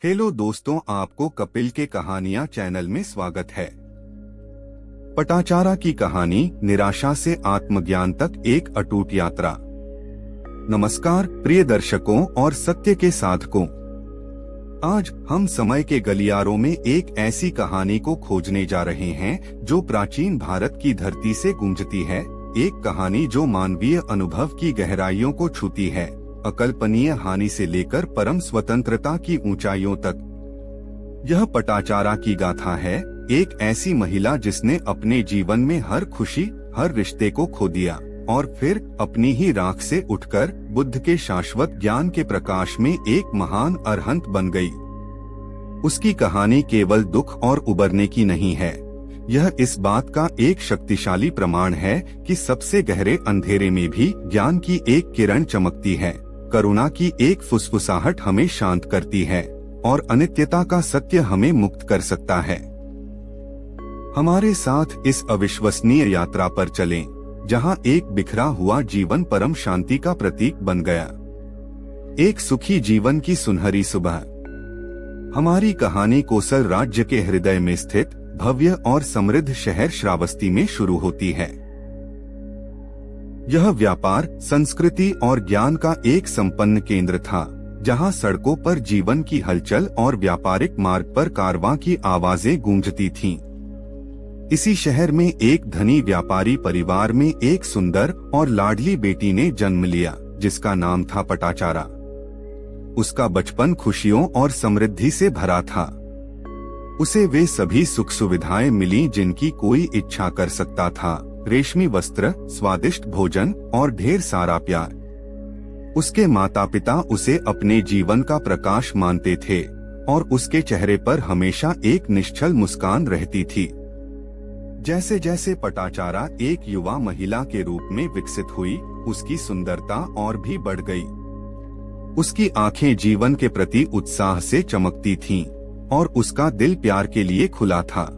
Hello दोस्तों, आपको कपिल के कहानियां चैनल में स्वागत है। पटाचारा की कहानी, निराशा से आत्मज्ञान तक एक अटूट यात्रा। नमस्कार प्रिय दर्शकों और सत्य के साधकों। आज हम समय के गलियारों में एक ऐसी कहानी को खोजने जा रहे हैं जो प्राचीन भारत की धरती से गूंजती है। एक कहानी जो मानवीय अनुभव की गहराइयों को छूती है, अकल्पनीय हानि से लेकर परम स्वतंत्रता की ऊंचाइयों तक। यह पटाचारा की गाथा है, एक ऐसी महिला जिसने अपने जीवन में हर खुशी, हर रिश्ते को खो दिया और फिर अपनी ही राख से उठकर बुद्ध के शाश्वत ज्ञान के प्रकाश में एक महान अरहंत बन गई। उसकी कहानी केवल दुख और उबरने की नहीं है, यह इस बात का एक शक्तिशाली प्रमाण है कि सबसे गहरे अंधेरे में भी ज्ञान की एक किरण चमकती है, करुणा की एक फुसफुसाहट हमें शांत करती है और अनित्यता का सत्य हमें मुक्त कर सकता है। हमारे साथ इस अविश्वसनीय यात्रा पर चलें, जहां एक बिखरा हुआ जीवन परम शांति का प्रतीक बन गया। एक सुखी जीवन की सुनहरी सुबह। हमारी कहानी कोसल राज्य के हृदय में स्थित भव्य और समृद्ध शहर श्रावस्ती में शुरू होती है। यह व्यापार, संस्कृति और ज्ञान का एक संपन्न केंद्र था, जहां सड़कों पर जीवन की हलचल और व्यापारिक मार्ग पर कारवां की आवाजें गूंजती थीं। इसी शहर में एक धनी व्यापारी परिवार में एक सुंदर और लाडली बेटी ने जन्म लिया, जिसका नाम था पटाचारा। उसका बचपन खुशियों और समृद्धि से भरा था। उसे वे सभी सुख सुविधाएं मिली जिनकी कोई इच्छा कर सकता था, रेशमी वस्त्र, स्वादिष्ट भोजन और ढेर सारा प्यार। उसके माता पिता उसे अपने जीवन का प्रकाश मानते थे और उसके चेहरे पर हमेशा एक निश्चल मुस्कान रहती थी। जैसे जैसे पटाचारा एक युवा महिला के रूप में विकसित हुई, उसकी सुंदरता और भी बढ़ गई। उसकी आंखें जीवन के प्रति उत्साह से चमकती थीं और उसका दिल प्यार के लिए खुला था।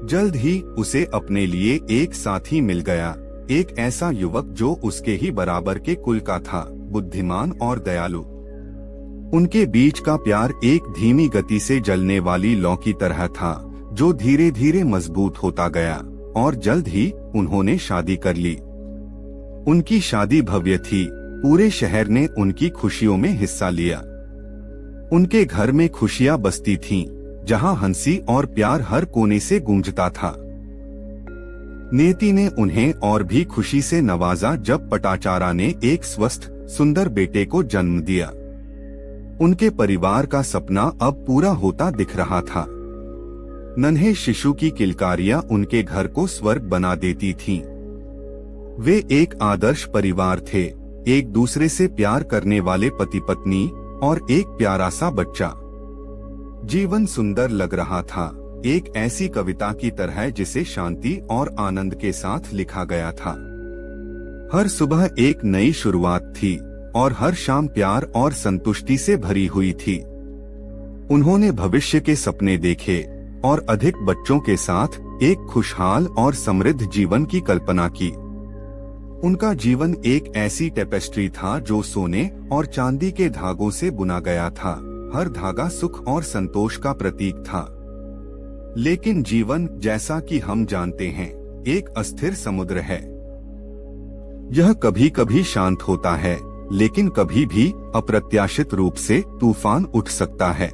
जल्द ही उसे अपने लिए एक साथी मिल गया, एक ऐसा युवक जो उसके ही बराबर के कुल का था, बुद्धिमान और दयालु। उनके बीच का प्यार एक धीमी गति से जलने वाली लौ की तरह था, जो धीरे धीरे मजबूत होता गया और जल्द ही उन्होंने शादी कर ली। उनकी शादी भव्य थी, पूरे शहर ने उनकी खुशियों में हिस्सा लिया। उनके घर में खुशियां बसती थीं, जहां हंसी और प्यार हर कोने से गूंजता था। नियति ने उन्हें और भी खुशी से नवाजा जब पटाचारा ने एक स्वस्थ, सुंदर बेटे को जन्म दिया। उनके परिवार का सपना अब पूरा होता दिख रहा था। नन्हे शिशु की किलकारियां उनके घर को स्वर्ग बना देती थीं। वे एक आदर्श परिवार थे, एक दूसरे से प्यार करने वाले पति पत्नी और एक प्यारा सा बच्चा। जीवन सुंदर लग रहा था, एक ऐसी कविता की तरह जिसे शांति और आनंद के साथ लिखा गया था। हर सुबह एक नई शुरुआत थी और हर शाम प्यार और संतुष्टि से भरी हुई थी। उन्होंने भविष्य के सपने देखे और अधिक बच्चों के साथ एक खुशहाल और समृद्ध जीवन की कल्पना की। उनका जीवन एक ऐसी टेपेस्ट्री था जो सोने और चांदी के धागों से बुना गया था, हर धागा सुख और संतोष का प्रतीक था। लेकिन जीवन, जैसा कि हम जानते हैं, एक अस्थिर समुद्र है। यह कभी कभी शांत होता है, लेकिन कभी भी अप्रत्याशित रूप से तूफान उठ सकता है।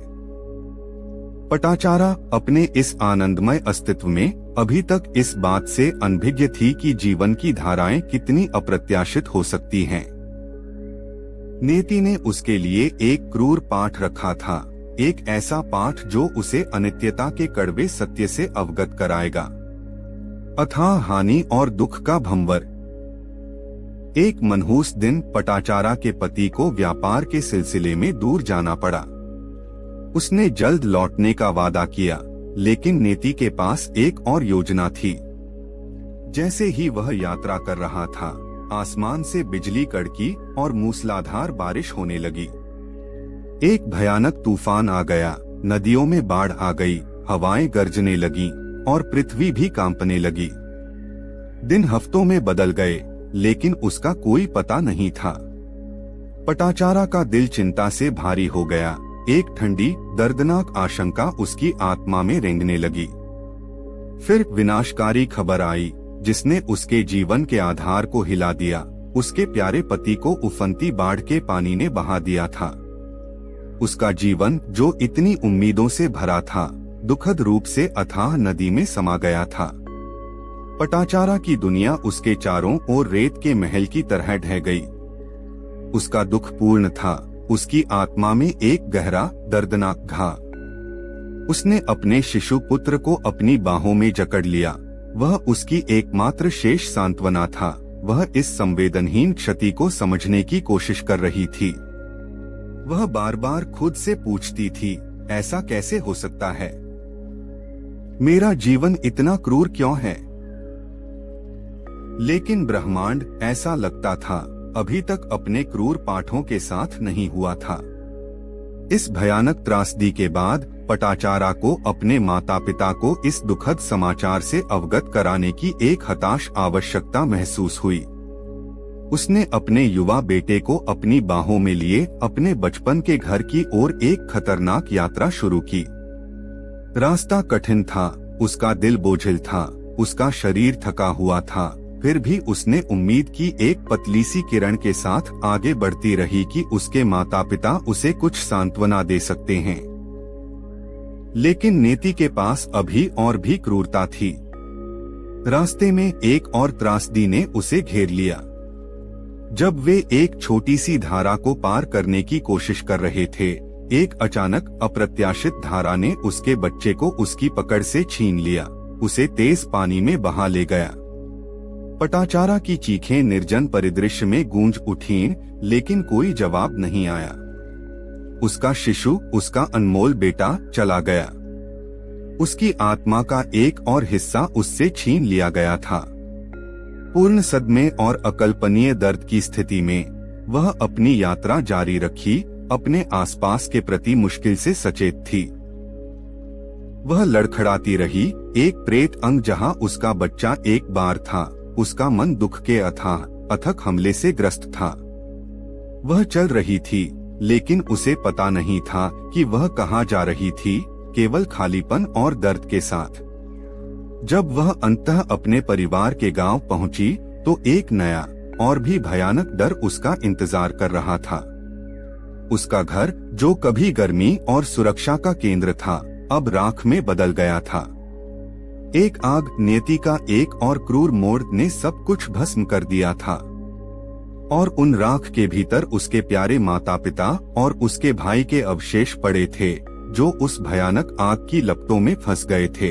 पटाचारा अपने इस आनंदमय अस्तित्व में अभी तक इस बात से अनभिज्ञ थी कि जीवन की धाराएं कितनी अप्रत्याशित हो सकती हैं। नियति ने उसके लिए एक क्रूर पाठ रखा था, एक ऐसा पाठ जो उसे अनित्यता के कड़वे सत्य से अवगत कराएगा। अथाह हानि और दुख का भंवर। एक मनहूस दिन पटाचारा के पति को व्यापार के सिलसिले में दूर जाना पड़ा। उसने जल्द लौटने का वादा किया, लेकिन नियति के पास एक और योजना थी। जैसे ही वह यात्रा कर रहा था, आसमान से बिजली कड़की और मूसलाधार बारिश होने लगी। एक भयानक तूफान आ गया, नदियों में बाढ़ आ गई, हवाएं गरजने लगीं और पृथ्वी भी कांपने लगी। दिन हफ्तों में बदल गए, लेकिन उसका कोई पता नहीं था। पटाचारा का दिल चिंता से भारी हो गया। एक ठंडी दर्दनाक आशंका उसकी आत्मा में रेंगने लगी। फिर विनाशकारी खबर आई जिसने उसके जीवन के आधार को हिला दिया। उसके प्यारे पति को उफनती बाढ़ के पानी ने बहा दिया था। उसका जीवन जो इतनी उम्मीदों से भरा था, दुखद रूप से अथाह नदी में समा गया था। पटाचारा की दुनिया उसके चारों ओर रेत के महल की तरह ढह गई। उसका दुख पूर्ण था। उसकी आत्मा में एक गहरा दर्दनाक घा। उसने अपने शिशु पुत्र को अपनी बाहों में जकड़ लिया। वह उसकी एकमात्र शेष सांत्वना था। वह इस संवेदनहीन क्षति को समझने की कोशिश कर रही थी। वह बार बार खुद से पूछती थी, ऐसा कैसे हो सकता है? मेरा जीवन इतना क्रूर क्यों है? लेकिन ब्रह्मांड, ऐसा लगता था, अभी तक अपने क्रूर पाठों के साथ नहीं हुआ था। इस भयानक त्रासदी के बाद पटाचारा को अपने माता पिता को इस दुखद समाचार से अवगत कराने की एक हताश आवश्यकता महसूस हुई। उसने अपने युवा बेटे को अपनी बाहों में लिए अपने बचपन के घर की ओर एक खतरनाक यात्रा शुरू की। रास्ता कठिन था, उसका दिल बोझिल था, उसका शरीर थका हुआ था। फिर भी उसने उम्मीद की एक पतली सी किरण के साथ आगे बढ़ती रही कि उसके माता पिता उसे कुछ सांत्वना दे सकते हैं। लेकिन नेति के पास अभी और भी क्रूरता थी। रास्ते में एक और त्रासदी ने उसे घेर लिया। जब वे एक छोटी सी धारा को पार करने की कोशिश कर रहे थे, एक अचानक अप्रत्याशित धारा ने उसके बच्चे को उसकी पकड़ से छीन लिया, उसे तेज पानी में बहा ले गया। पटाचारा की चीखें निर्जन परिदृश्य में गूंज उठीं, लेकिन कोई जवाब नहीं आया। उसका शिशु, उसका अनमोल बेटा चला गया। उसकी आत्मा का एक और हिस्सा उससे छीन लिया गया था। पूर्ण सदमे और अकल्पनीय दर्द की स्थिति में वह अपनी यात्रा जारी रखी, अपने आसपास के प्रति मुश्किल से सचेत थी। वह लड़खड़ाती रही, एक प्रेत अंग जहां उसका बच्चा एक बार था। उसका मन दुख के अथक हमले से ग्रस्त था। वह चल रही थी, लेकिन उसे पता नहीं था कि वह कहाँ जा रही थी, केवल खालीपन और दर्द के साथ। जब वह अंततः अपने परिवार के गांव पहुंची, तो एक नया और भी भयानक डर उसका इंतजार कर रहा था। उसका घर, जो कभी गर्मी और सुरक्षा का केंद्र था, अब राख में बदल गया था। एक आग, नियति का एक और क्रूर मोड़ ने सब कुछ भस्म कर दिया था। और उन राख के भीतर उसके प्यारे माता पिता और उसके भाई के अवशेष पड़े थे, जो उस भयानक आग की लपटों में फंस गए थे।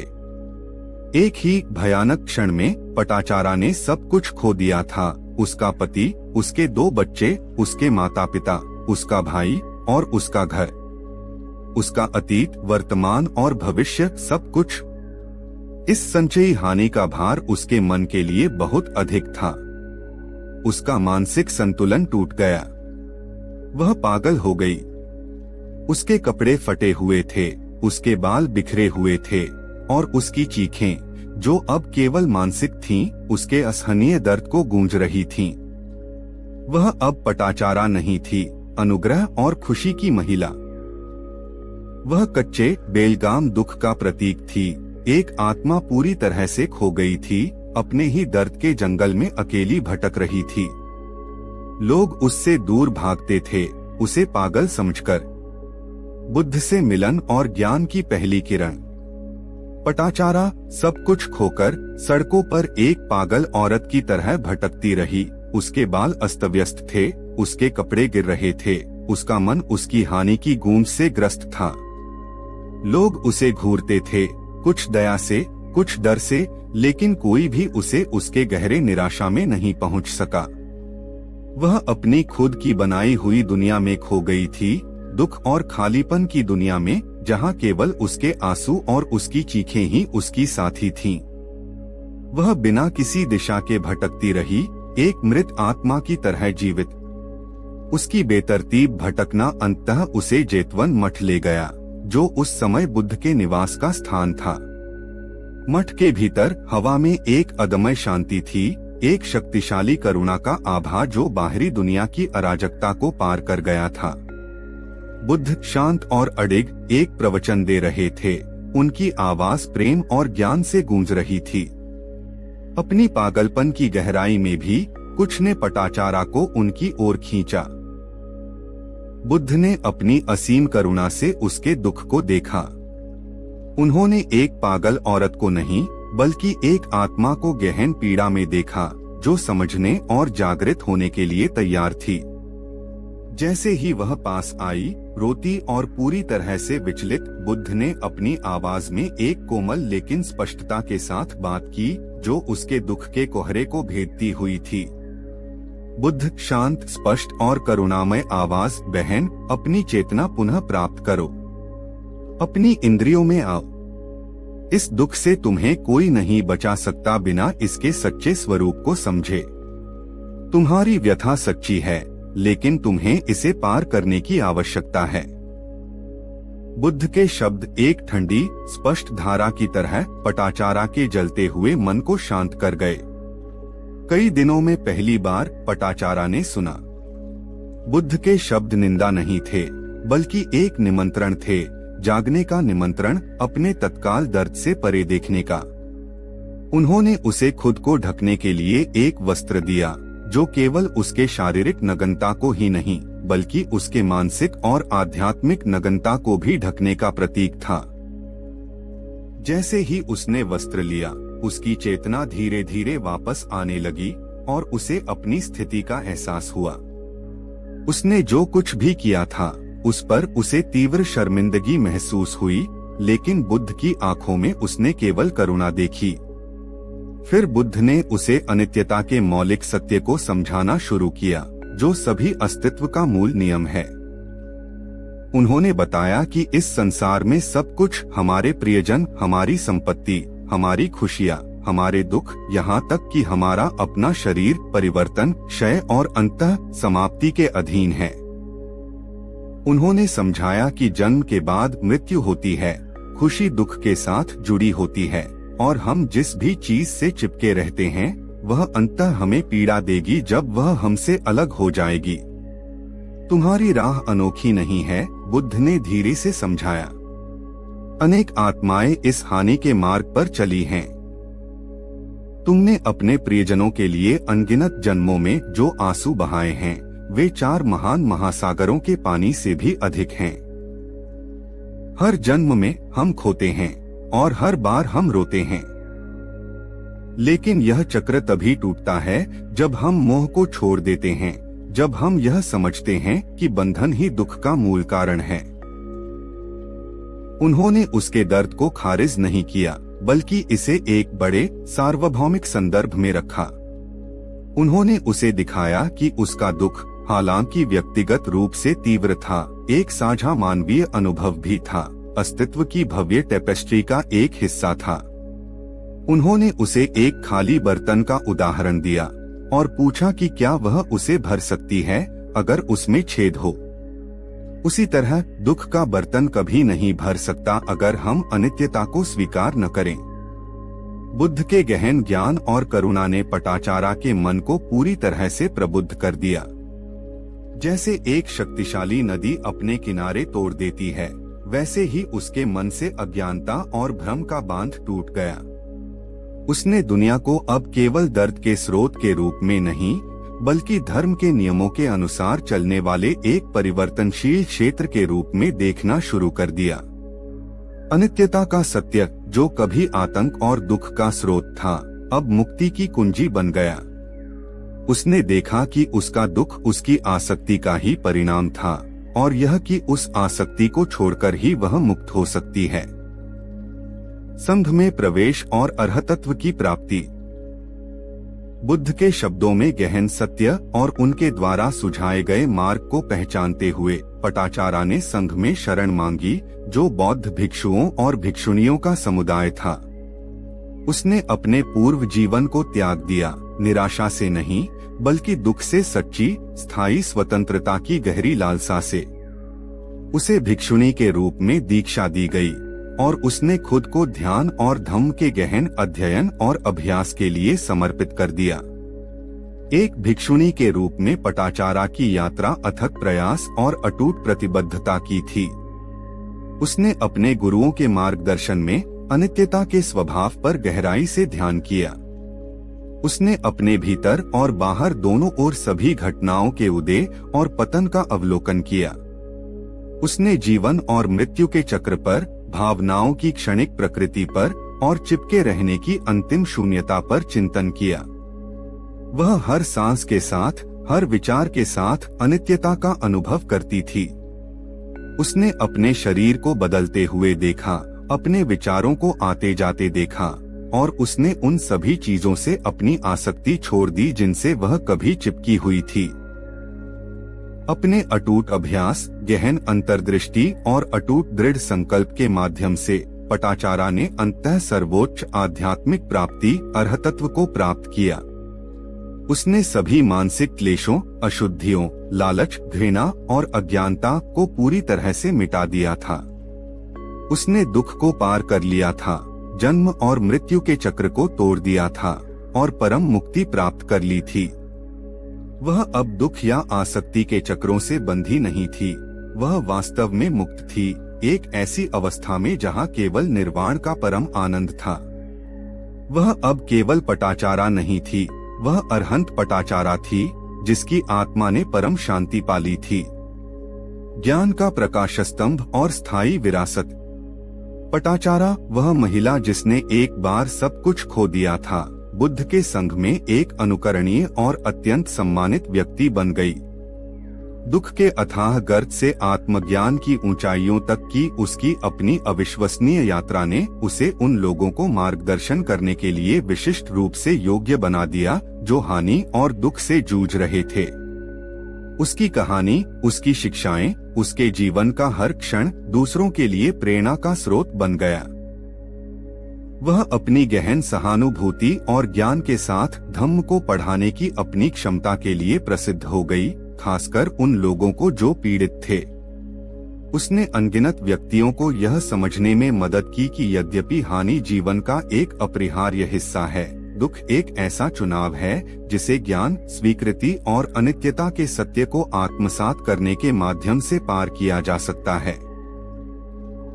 एक ही भयानक क्षण में पटाचारा ने सब कुछ खो दिया था। उसका पति, उसके 2 बच्चे, उसके माता पिता, उसका भाई और उसका घर। उसका अतीत, वर्तमान और भविष्य, सब कुछ। इस संचयी हानि का भार उसके मन के लिए बहुत अधिक था। उसका मानसिक संतुलन टूट गया। वह पागल हो गई। उसके कपड़े फटे हुए थे, उसके बाल बिखरे हुए थे और उसकी चीखें, जो अब केवल मानसिक थीं, उसके असहनीय दर्द को गूंज रही थीं। वह अब पटाचारा नहीं थी, अनुग्रह और खुशी की महिला। वह कच्चे, बेलगाम दुख का प्रतीक थी। एक आत्मा पूरी तरह से खो गई थी, अपने ही दर्द के जंगल में अकेली भटक रही थी। लोग उससे दूर भागते थे, उसे पागल समझकर। बुद्ध से मिलन और ज्ञान की पहली किरण। पटाचारा सब कुछ खोकर सड़कों पर एक पागल औरत की तरह भटकती रही। उसके बाल अस्त व्यस्त थे, उसके कपड़े गिर रहे थे, उसका मन उसकी हानि की गूंज से ग्रस्त था। लोग उसे घूरते थे, कुछ दया से, कुछ डर से, लेकिन कोई भी उसे उसके गहरे निराशा में नहीं पहुंच सका। वह अपनी खुद की बनाई हुई दुनिया में खो गई थी, दुख और खालीपन की दुनिया में, जहां केवल उसके आंसू और उसकी चीखें ही उसकी साथी थीं। वह बिना किसी दिशा के भटकती रही, एक मृत आत्मा की तरह जीवित। उसकी बेतरतीब भटकना अंततः उसे जेतवन मठ ले गया, जो उस समय बुद्ध के निवास का स्थान था। मठ के भीतर हवा में एक अदम्य शांति थी, एक शक्तिशाली करुणा का आभा जो बाहरी दुनिया की अराजकता को पार कर गया था। बुद्ध शांत और अडिग एक प्रवचन दे रहे थे। उनकी आवाज प्रेम और ज्ञान से गूंज रही थी। अपनी पागलपन की गहराई में भी कुछ ने पटाचारा को उनकी ओर खींचा। बुद्ध ने अपनी असीम करुणा से उसके दुख को देखा। उन्होंने एक पागल औरत को नहीं, बल्कि एक आत्मा को गहन पीड़ा में देखा, जो समझने और जागृत होने के लिए तैयार थी। जैसे ही वह पास आई, रोती और पूरी तरह से विचलित, बुद्ध ने अपनी आवाज में एक कोमल लेकिन स्पष्टता के साथ बात की, जो उसके दुख के कोहरे को भेदती हुई थी। बुद्ध शांत, स्पष्ट और करुणामय आवाज, बहन, अपनी चेतना पुनः प्राप्त करो, अपनी इंद्रियों में आओ। इस दुख से तुम्हें कोई नहीं बचा सकता बिना इसके सच्चे स्वरूप को समझे। तुम्हारी व्यथा सच्ची है, लेकिन तुम्हें इसे पार करने की आवश्यकता है। बुद्ध के शब्द एक ठंडी, स्पष्ट धारा की तरह पटाचारा के जलते हुए मन को शांत कर गए। कई दिनों में पहली बार पटाचारा ने सुना। बुद्ध के शब्द निंदा नहीं थे, बल्कि एक निमंत्रण थे, जागने का निमंत्रण, अपने तत्काल दर्द से परे देखने का। उन्होंने उसे खुद को ढकने के लिए एक वस्त्र दिया, जो केवल उसके शारीरिक नग्नता को ही नहीं, बल्कि उसके मानसिक और आध्यात्मिक नग्नता को भी ढकने का प्रतीक था। जैसे ही उसने वस्त्र लिया, उसकी चेतना धीरे धीरे वापस आने लगी और उसे अपनी स्थिति का एहसास हुआ। उसने जो कुछ भी किया था, उस पर उसे तीव्र शर्मिंदगी महसूस हुई, लेकिन बुद्ध की आंखों में उसने केवल करुणा देखी। फिर बुद्ध ने उसे अनित्यता के मौलिक सत्य को समझाना शुरू किया, जो सभी अस्तित्व का मूल नियम है। उन्होंने बताया कि इस संसार में सब कुछ, हमारे प्रियजन, हमारी संपत्ति, हमारी खुशियाँ, हमारे दुख, यहाँ तक कि हमारा अपना शरीर, परिवर्तन, क्षय और अंतः समाप्ति के अधीन है। उन्होंने समझाया कि जन्म के बाद मृत्यु होती है, खुशी दुख के साथ जुड़ी होती है, और हम जिस भी चीज से चिपके रहते हैं, वह अंततः हमें पीड़ा देगी जब वह हमसे अलग हो जाएगी। तुम्हारी राह अनोखी नहीं है, बुद्ध ने धीरे से समझाया। अनेक आत्माएं इस हानि के मार्ग पर चली हैं। तुमने अपने प्रियजनों के लिए अनगिनत जन्मों में जो आंसू बहाए हैं, वे 4 महान महासागरों के पानी से भी अधिक हैं। हर जन्म में हम खोते हैं और हर बार हम रोते हैं, लेकिन यह चक्र तभी टूटता है जब हम मोह को छोड़ देते हैं, जब हम यह समझते हैं कि बंधन ही दुख का मूल कारण है। उन्होंने उसके दर्द को खारिज नहीं किया, बल्कि इसे एक बड़े सार्वभौमिक संदर्भ में रखा। उन्होंने उसे दिखाया कि उसका दुख, हालांकि व्यक्तिगत रूप से तीव्र था, एक साझा मानवीय अनुभव भी था, अस्तित्व की भव्य टेपेस्ट्री का एक हिस्सा था। उन्होंने उसे एक खाली बर्तन का उदाहरण दिया और पूछा कि क्या वह उसे भर सकती है अगर उसमें छेद हो। उसी तरह दुख का बर्तन कभी नहीं भर सकता अगर हम अनित्यता को स्वीकार न करें। बुद्ध के गहन ज्ञान और करुणा ने पटाचारा के मन को पूरी तरह से प्रबुद्ध कर दिया। जैसे एक शक्तिशाली नदी अपने किनारे तोड़ देती है, वैसे ही उसके मन से अज्ञानता और भ्रम का बांध टूट गया। उसने दुनिया को अब केवल दर्द के स्रोत के रूप में नहीं, बल्कि धर्म के नियमों के अनुसार चलने वाले एक परिवर्तनशील क्षेत्र के रूप में देखना शुरू कर दिया। अनित्यता का सत्य, जो कभी आतंक और दुख का स्रोत था, अब मुक्ति की कुंजी बन गया। उसने देखा कि उसका दुख उसकी आसक्ति का ही परिणाम था, और यह कि उस आसक्ति को छोड़कर ही वह मुक्त हो सकती है। संघ में प्रवेश और अर्हतत्व की प्राप्ति। बुद्ध के शब्दों में गहन सत्य और उनके द्वारा सुझाए गए मार्ग को पहचानते हुए पटाचारा ने संघ में शरण मांगी, जो बौद्ध भिक्षुओं और भिक्षुणियों का समुदाय था। उसने अपने पूर्व जीवन को त्याग दिया, निराशा से नहीं, बल्कि दुख से सच्ची, स्थायी स्वतंत्रता की गहरी लालसा से। उसे भिक्षुणी के रूप में दीक्षा दी गई और उसने खुद को ध्यान और धम्म के गहन अध्ययन और अभ्यास के लिए समर्पित कर दिया। एक भिक्षुणी के रूप में पटाचारा की यात्रा अथक प्रयास और अटूट प्रतिबद्धता की थी। उसने अपने गुरुओं के मार्गदर्शन में अनित्यता के स्वभाव पर गहराई से ध्यान किया। उसने अपने भीतर और बाहर दोनों ओर सभी घटनाओं के उदय और पतन का अवलोकन किया। उसने जीवन और मृत्यु के चक्र पर, भावनाओं की क्षणिक प्रकृति पर और चिपके रहने की अंतिम शून्यता पर चिंतन किया। वह हर सांस के साथ, हर विचार के साथ अनित्यता का अनुभव करती थी। उसने अपने शरीर को बदलते हुए देखा, अपने विचारों को आते जाते देखा और उसने उन सभी चीजों से अपनी आसक्ति छोड़ दी जिनसे वह कभी चिपकी हुई थी। अपने अटूट अभ्यास, गहन अंतर्दृष्टि और अटूट दृढ़ संकल्प के माध्यम से पटाचारा ने अंततः सर्वोच्च आध्यात्मिक प्राप्ति अर्हतत्व को प्राप्त किया। उसने सभी मानसिक क्लेशों, अशुद्धियों, लालच, घृणा और अज्ञानता को पूरी तरह से मिटा दिया था। उसने दुख को पार कर लिया था, जन्म और मृत्यु के चक्र को तोड़ दिया था और परम मुक्ति प्राप्त कर ली थी। वह अब दुख या आसक्ति के चक्रों से बंधी नहीं थी, वह वास्तव में मुक्त थी, एक ऐसी अवस्था में जहां केवल निर्वाण का परम आनंद था। वह अब केवल पटाचारा नहीं थी, वह अरहंत पटाचारा थी, जिसकी आत्मा ने परम शांति पाली थी। ज्ञान का प्रकाश स्तंभ और स्थायी विरासत। पटाचारा वह महिला जिसने एक बार सब कुछ खो दिया था, बुद्ध के संघ में एक अनुकरणीय और अत्यंत सम्मानित व्यक्ति बन गई। दुख के अथाह गर्त से आत्मज्ञान की ऊंचाइयों तक की उसकी अपनी अविश्वसनीय यात्रा ने उसे उन लोगों को मार्गदर्शन करने के लिए विशिष्ट रूप से योग्य बना दिया जो हानि और दुख से जूझ रहे थे। उसकी कहानी, उसकी शिक्षाएं, उसके जीवन का हर क्षण दूसरों के लिए प्रेरणा का स्रोत बन गया। वह अपनी गहन सहानुभूति और ज्ञान के साथ धम्म को पढ़ाने की अपनी क्षमता के लिए प्रसिद्ध हो गई, खासकर उन लोगों को जो पीड़ित थे। उसने अनगिनत व्यक्तियों को यह समझने में मदद की कि यद्यपि हानि जीवन का एक अपरिहार्य हिस्सा है, दुख एक ऐसा चुनाव है जिसे ज्ञान, स्वीकृति और अनित्यता के सत्य को आत्मसात करने के माध्यम से पार किया जा सकता है।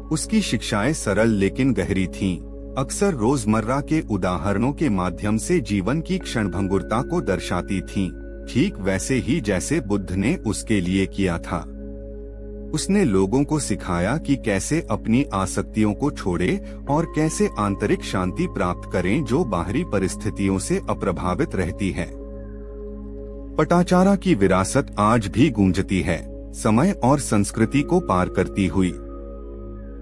उसकी शिक्षाएं सरल लेकिन गहरी थीं, अक्सर रोजमर्रा के उदाहरणों के माध्यम से जीवन की क्षणभंगुरता को दर्शाती थीं, ठीक वैसे ही जैसे बुद्ध ने उसके लिए किया था। उसने लोगों को सिखाया कि कैसे अपनी आसक्तियों को छोड़े और कैसे आंतरिक शांति प्राप्त करें जो बाहरी परिस्थितियों से अप्रभावित रहती है। पटाचारा की विरासत आज भी गूंजती है, समय और संस्कृति को पार करती हुई।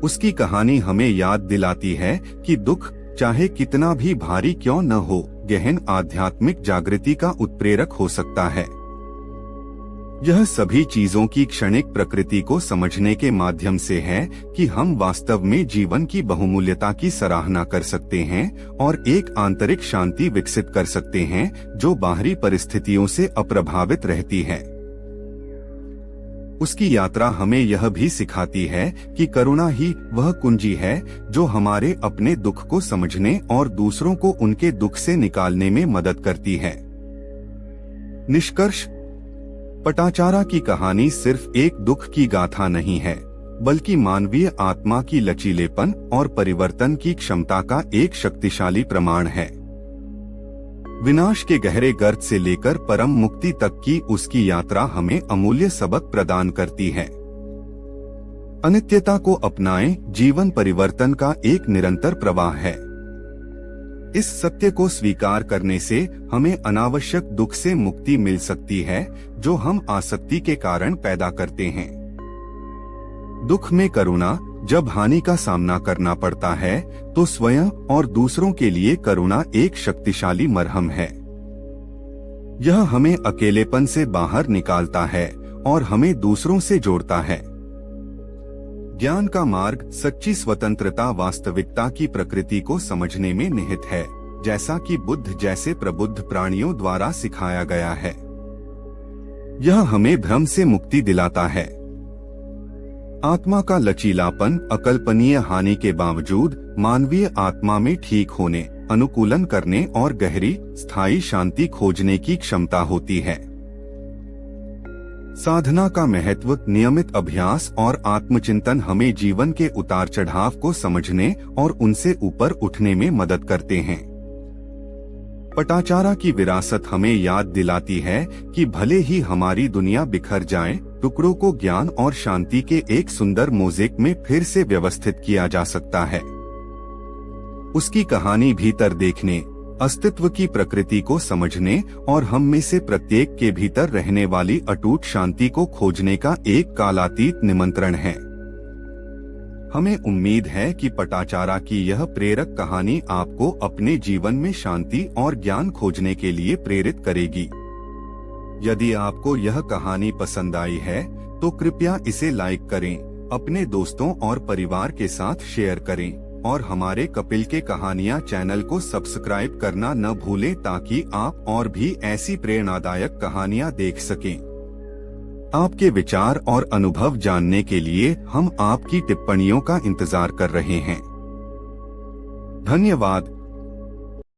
उसकी कहानी हमें याद दिलाती है कि दुख चाहे कितना भी भारी क्यों न हो, गहन आध्यात्मिक जागृति का उत्प्रेरक हो सकता है। यह सभी चीजों की क्षणिक प्रकृति को समझने के माध्यम से है कि हम वास्तव में जीवन की बहुमूल्यता की सराहना कर सकते हैं और एक आंतरिक शांति विकसित कर सकते हैं जो बाहरी परिस्थितियों से अप्रभावित रहती है। उसकी यात्रा हमें यह भी सिखाती है कि करुणा ही वह कुंजी है जो हमारे अपने दुख को समझने और दूसरों को उनके दुख से निकालने में मदद करती है। निष्कर्ष, पटाचारा की कहानी सिर्फ एक दुख की गाथा नहीं है, बल्कि मानवीय आत्मा की लचीलेपन और परिवर्तन की क्षमता का एक शक्तिशाली प्रमाण है। विनाश के गहरे गर्त से लेकर परम मुक्ति तक की उसकी यात्रा हमें अमूल्य सबक प्रदान करती है। अनित्यता को अपनाएं, जीवन परिवर्तन का एक निरंतर प्रवाह है। इस सत्य को स्वीकार करने से हमें अनावश्यक दुख से मुक्ति मिल सकती है जो हम आसक्ति के कारण पैदा करते हैं। दुख में करुणा, जब हानि का सामना करना पड़ता है तो स्वयं और दूसरों के लिए करुणा एक शक्तिशाली मरहम है। यह हमें अकेलेपन से बाहर निकालता है और हमें दूसरों से जोड़ता है। ज्ञान का मार्ग, सच्ची स्वतंत्रता वास्तविकता की प्रकृति को समझने में निहित है, जैसा कि बुद्ध जैसे प्रबुद्ध प्राणियों द्वारा सिखाया गया है। यह हमें भ्रम से मुक्ति दिलाता है। आत्मा का लचीलापन, अकल्पनीय हानि के बावजूद मानवीय आत्मा में ठीक होने अनुकूलन करने और गहरी स्थायी शांति खोजने की क्षमता होती है। साधना का महत्व, नियमित अभ्यास और आत्मचिंतन हमें जीवन के उतार चढ़ाव को समझने और उनसे ऊपर उठने में मदद करते हैं। पटाचारा की विरासत हमें याद दिलाती है कि भले ही हमारी दुनिया बिखर जाए, टुकड़ों को ज्ञान और शांति के एक सुंदर मोज़ेक में फिर से व्यवस्थित किया जा सकता है। उसकी कहानी भीतर देखने, अस्तित्व की प्रकृति को समझने और हम में से प्रत्येक के भीतर रहने वाली अटूट शांति को खोजने का एक कालातीत निमंत्रण है। हमें उम्मीद है कि पटाचारा की यह प्रेरक कहानी आपको अपने जीवन में शांति और ज्ञान खोजने के लिए प्रेरित करेगी। यदि आपको यह कहानी पसंद आई है तो कृपया इसे लाइक करें, अपने दोस्तों और परिवार के साथ शेयर करें और हमारे कपिल के कहानियाँ चैनल को सब्सक्राइब करना न भूलें ताकि आप और भी ऐसी प्रेरणादायक कहानियाँ देख सकें। आपके विचार और अनुभव जानने के लिए हम आपकी टिप्पणियों का इंतजार कर रहे हैं। धन्यवाद।